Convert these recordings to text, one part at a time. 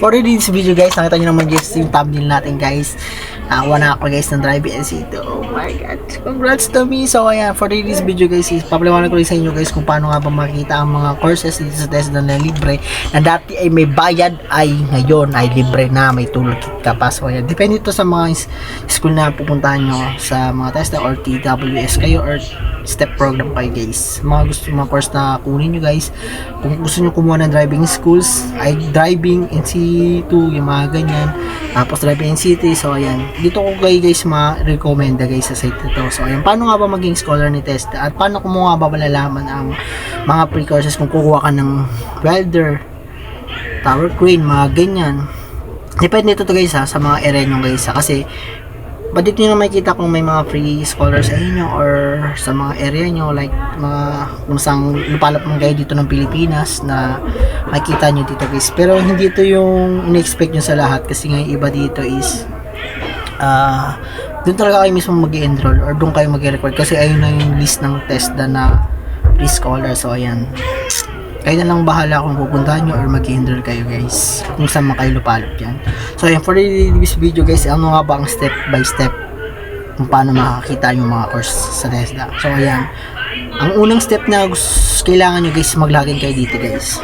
For this video guys, nakita nyo naman guys yung thumbnail natin guys. Nakakuha na ako guys ng driving NC2. Oh my god, congrats to me. So ayan, for this video guys, papaliwanag ko rin sa inyo guys kung paano nga ba makikita ang mga courses dito sa TESDA na libre. Na dati ay may bayad, ay ngayon ay libre na, may toolkit ka pa. So ayan, depende ito sa mga school na pupuntahan nyo, sa mga TESDA or TWS kayo or step program kayo guys. Mga course na kunin nyo guys, kung gusto nyo kumuha ng driving schools, ay driving NC2, yung mga ganyan, tapos driving NC3. So ayan, dito ko guys ma-recommenda guys sa site nito. So ayan, paano nga ba maging scholar ni TESDA at paano ko mo nga ba malalaman ang mga pre-courses kung kukuha ka ng welder, tower crane, mga ganyan. Depende ito guys sa mga area nyo guys kasi dito nyo na makikita kung may mga free scholars sa inyo or sa mga area nyo, like mga kung saan lupalop mga kayo dito ng Pilipinas na makikita nyo dito guys. Pero hindi ito yung in-expect nyo sa lahat kasi nga iba dito is doon talaga kayo mismo mag-enroll or doon kayo mag-record kasi ayun na yung list ng TESDA na free scholar. So ayan, kayo na lang bahala kung pupuntahan nyo or mag-enroll kayo guys kung saan man kayo lupalop yan. So ayan, for this video guys, ano nga ba ang step by step kung paano makakita yung mga course sa TESDA. So ayan, ang unang step na kailangan nyo guys, mag-login kayo dito guys,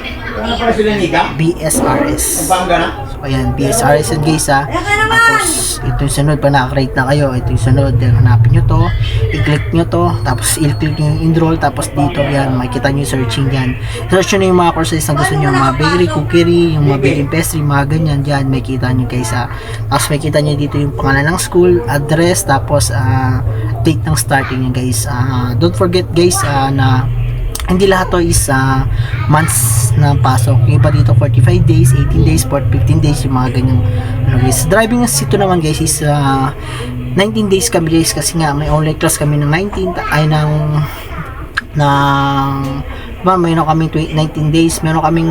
BSRS. So ayan, BSRS yan guys ha. Tapos ito yung sunod, pa naka-create na kayo, ito yung sunod, then hanapin nyo to, i-click nyo to, tapos i-click nyo yung enroll, tapos dito yan, makikita nyo yung searching yan. Search nyo yung mga courses na gusto nyo, mga bakery, cookery, yung mga baking pastry, mga ganyan dyan, makikita nyo guys ha. Tapos makikita nyo dito yung pangalan ng school, address, tapos date ng starting nyo guys. Don't forget guys na hindi lahat to is months na pasok. Yung iba dito 45 days, 18 days, 15 days, yung mga ganyang guys. Driving sito naman guys is 19 days kami guys kasi nga may online class kami ng 19 ay mayroon kami 19 days, mayroon kaming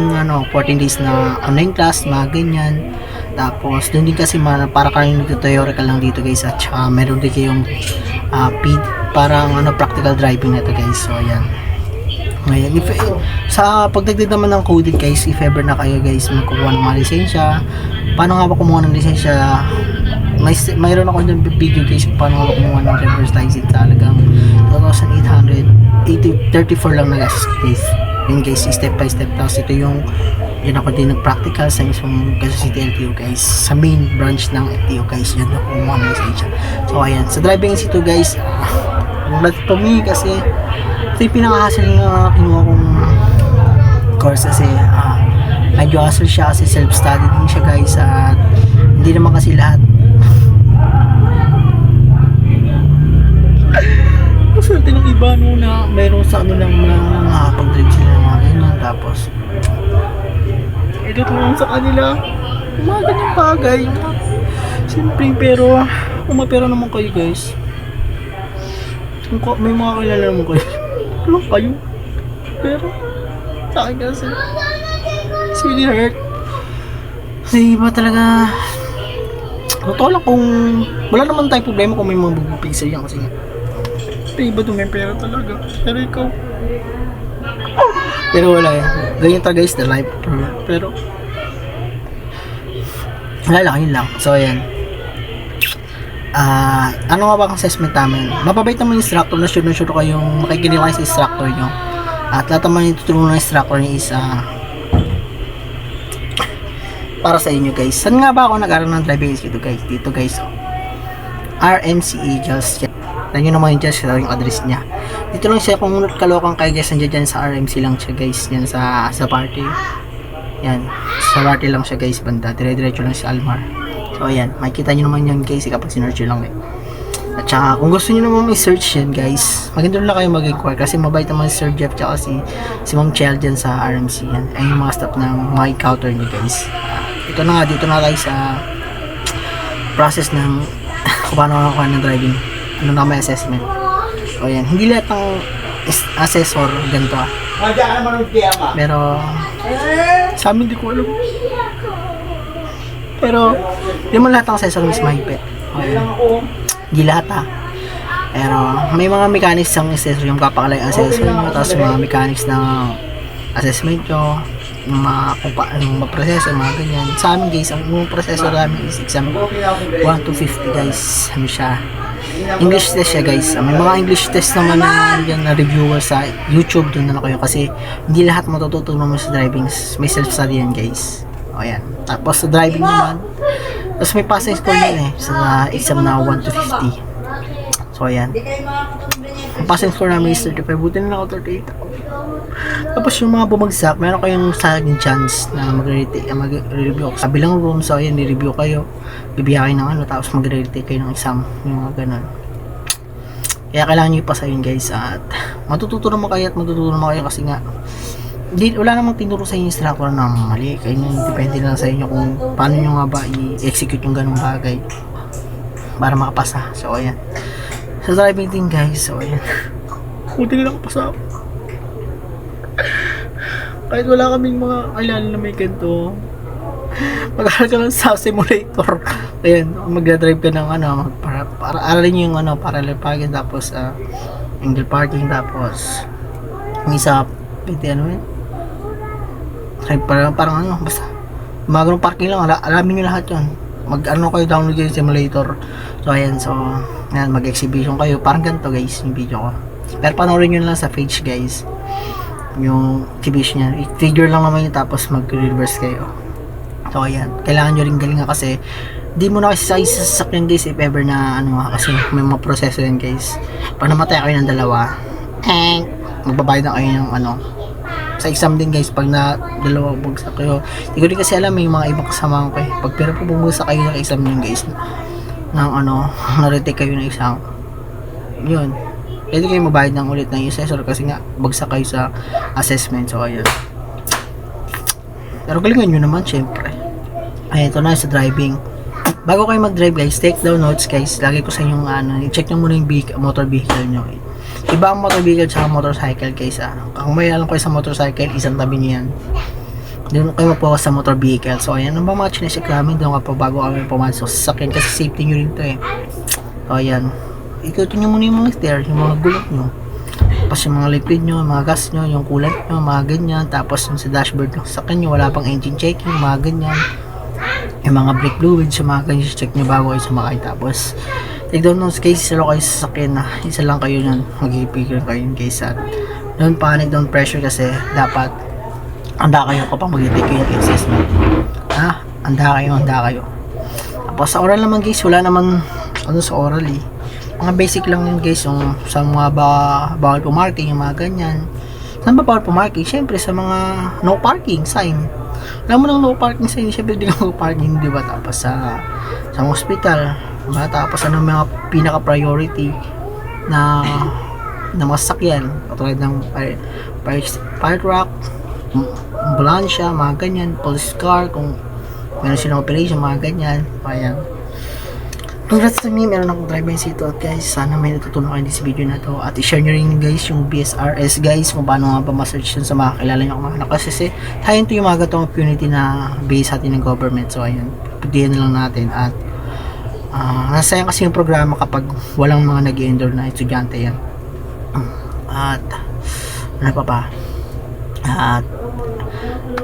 14 days na online class, mga ganyan. Tapos doon din kasi para kayong nagtutorial lang dito guys, at saka meron din kayong parang practical driving na to guys. So ayan. Ngayon, sa pagdagdag naman ng coded guys, if ever na kayo guys magkukuha ng mga lisensya, paano nga ba kumuha ng lisensya? Mayroon ako dyan video guys kung paano nga ba kumuha ng driver's license. Talagang 2,834 lang na guys. Yun guys, step by step. Tapos ito yun ako din nag-practical sa mismong City LTO guys, sa main branch ng LTO guys, yun na kumuha ng lisensya. So ayan, sa driving NC2 guys, congrats to me kasi ito yung pinaka-hassle na kinuha kong course kasi medyo hassle siya kasi self-study din siya guys at hindi naman kasi lahat swerte ng iba na mayroon sa lang nakakapag-drive sila ng mga ganyan, tapos ito tulong sa kanila mga ganyang bagay siyempre. Pero kung mapera naman kayo guys, kung may mga kilala naman kayo, tulong kayo. Pero sa akin kasi it's really hurt kasi iba talaga. Totoo lang, kung wala naman tayong problema kung may mga bugpisa yan kasi iba doon may pera talaga. Pero ikaw wala ganyan talaga guys, the life. Pero wala lang, yun lang. So ayan, ano nga ba ang assessment namin? Mapabait naman yung instructor, na sure kayong makikinig kayo sa instructor nyo at lahat naman yung tutulungan ng instructor nyo is para sa inyo guys. Saan nga ba ako nag-aral ng driving dito guys? RMCE Gels. Yan yun naman yung Gels, yung address nya. Dito lang siya, kung kalokang kayo guys, nandiyan dyan sa RMC lang siya guys, yan sa party. Yan, sa party lang siya guys, banda, dire-diretso lang sa Almar. So ayan, makikita nyo naman yan guys kapag sinearch nyo lang At saka kung gusto nyo naman i-search yan guys, maganda lang kayo mag-inquire kasi mabait naman si Sir Jeff tsaka si Ma'am Chel dyan sa RMC. Yan ay yung mga step ng mga encounter nyo guys. Ito na nga, dito na tayo sa process ng kung paano makakuha ng driving, ano na may assessment. So ayan, hindi lahat ng assessor ganito pero sa amin di ko alam. Pero hindi mo lahat ng assessor is mahigpit. Hindi lahat pero may mga mechanics ang assessor yung kapakalay assessor nyo, tapos mga mechanics ng assessment nyo, yung mga kung paano maproseso, mga ganyan. Sa amin guys, ang unang proseso namin is exam 1 to 50 guys. Ano siya? English test siya guys. May mga English test naman na yan na reviewer sa YouTube, doon na kayo kasi hindi lahat matututunan mo sa driving, may self-study yan guys. O yan. Tapos sa driving naman, tapos may passing score yan sa exam na 1 to 50. So ayan. Ang passing score namin is 35. Buti na lang ako 38 ako. Tapos yung mga bumagsak, meron kayong saging chance na mag-review sa bilang room. So ayan, i-review kayo. Bibigyan kayo ng ano, tapos mag-retake kayo ng exam. Yung mga ganun. Kaya kailangan nyo ipasa yun guys. At matututo naman kayo kasi nga wala namang tinuro sa inyo instructor na mali. Kaya depende lang sa inyo kung paano nyo nga ba i-execute yung ganung bagay para makapasa. So ayan. Sa driving din guys, so ayan. Buti na nakapasa ako. Kahit wala kaming mga kilala na may ganito, mag-aaral ka lang sa simulator. Ayan, mag-drive ka ng ano, para aralin nyo yung ano, parallel parking, tapos angle parking, tapos yung isa, pwede ano yun? Parang ano, basta magandang parking lang, alamin nyo lahat yun. Mag-ano kayo, download yung simulator. So ayan, so ayan, mag-exhibition kayo. Parang ganito guys, yung video ko. Pero panoorin nyo lang sa page guys, yung exhibition niya. I-figure lang naman yun, tapos mag-reverse kayo. So ayan, kailangan nyo rin galingan kasi di mo na kasi sa isa sasakyan guys if ever na ano, kasi may mga proseso yan guys. Pag namatay kayo ng dalawa, magbabayad na kayo ng ano. Sa exam din guys, pag na dalawa bugsak kayo, hindi ko rin kasi alam, may mga ibang kasama ko pag pero po bumagsak kayo ng exam yun guys, ng ano, na-retake kayo ng exam, yun, pwede kayo mabayad ng ulit ng assessor kasi nga bagsak kayo sa assessment. So ayun, pero galingan nyo naman syempre. Ay, ito na sa driving. Bago kayo mag-drive guys, take down notes guys. Lagi ko sa inyong ano, i-check nyo muna yung motor vehicle nyo. Iba ang motor vehicle sa motorcycle guys. Kung may alam kayo sa motorcycle, isang tabi nyo yan. Doon kayo mag-focus sa motor vehicle. So ayan, ang mga chinecheck namin doon kapag bago kami pumasok sa sakyan kasi safety nyo rin to So ayan, ikutin nyo muna yung mga steer, yung mga gulok nyo. Tapos yung mga liquid nyo, yung mga gas nyo, yung coolant nyo, mga ganyan. Tapos yung sa dashboard nyo, sa sakyan nyo, wala pang engine checking, mga ganyan. Yung mga brake fluids, yung mga ganyan, check nyo bago kayo sumakay. Tapos take down notes guys, isa lang kayo sa sakyan na isa lang kayo nun, mag-i-figure kayo guys. At don't panic, don't pressure kasi dapat handa kayo kapag mag-i-take yung assessment. Handa kayo. Tapos sa oral naman guys, wala naman ano sa oral mga basic lang yun guys, yung sa mga bawal pumarking, yung mga ganyan. Saan ba bawal pumarking? Syempre sa mga no parking sign. Alam mo nang no parking sign, syempre di no parking, di ba? Tapos sa hospital, diba? Tapos ano mga pinaka priority na mga sasakyan, katulad ng fire truck, ambulansya, mga ganyan, police car, kung meron silang operation, mga ganyan. Ayan. Congrats to me, meron akong driving seat at guys, sana may natutunan kayo sa video na to. At i-share nyo rin guys yung BSRS guys, kung paano nga ba ma-search yun sa mga kilala nyo kung mga kasi tayo ito yung mga gatong opportunity na base atin ng government. So ayun, pagdiyan na lang natin. At nasayang kasi yung programa kapag walang mga nag-endorse na estudyante yan. At ano pa at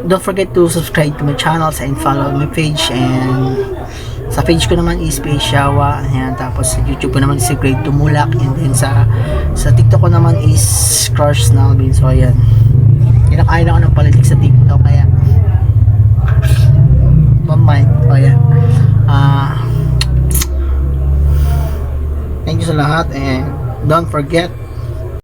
don't forget to subscribe to my channel and follow my page, and sa page ko naman is PH Shawa. Ayan, tapos sa YouTube ko naman is Grade Tumulak, and then sa TikTok ko naman is Crush Nalvin. So ayan, kinakain ako ng palitik sa TikTok kaya mamay. So ayan, thank you sa lahat, and don't forget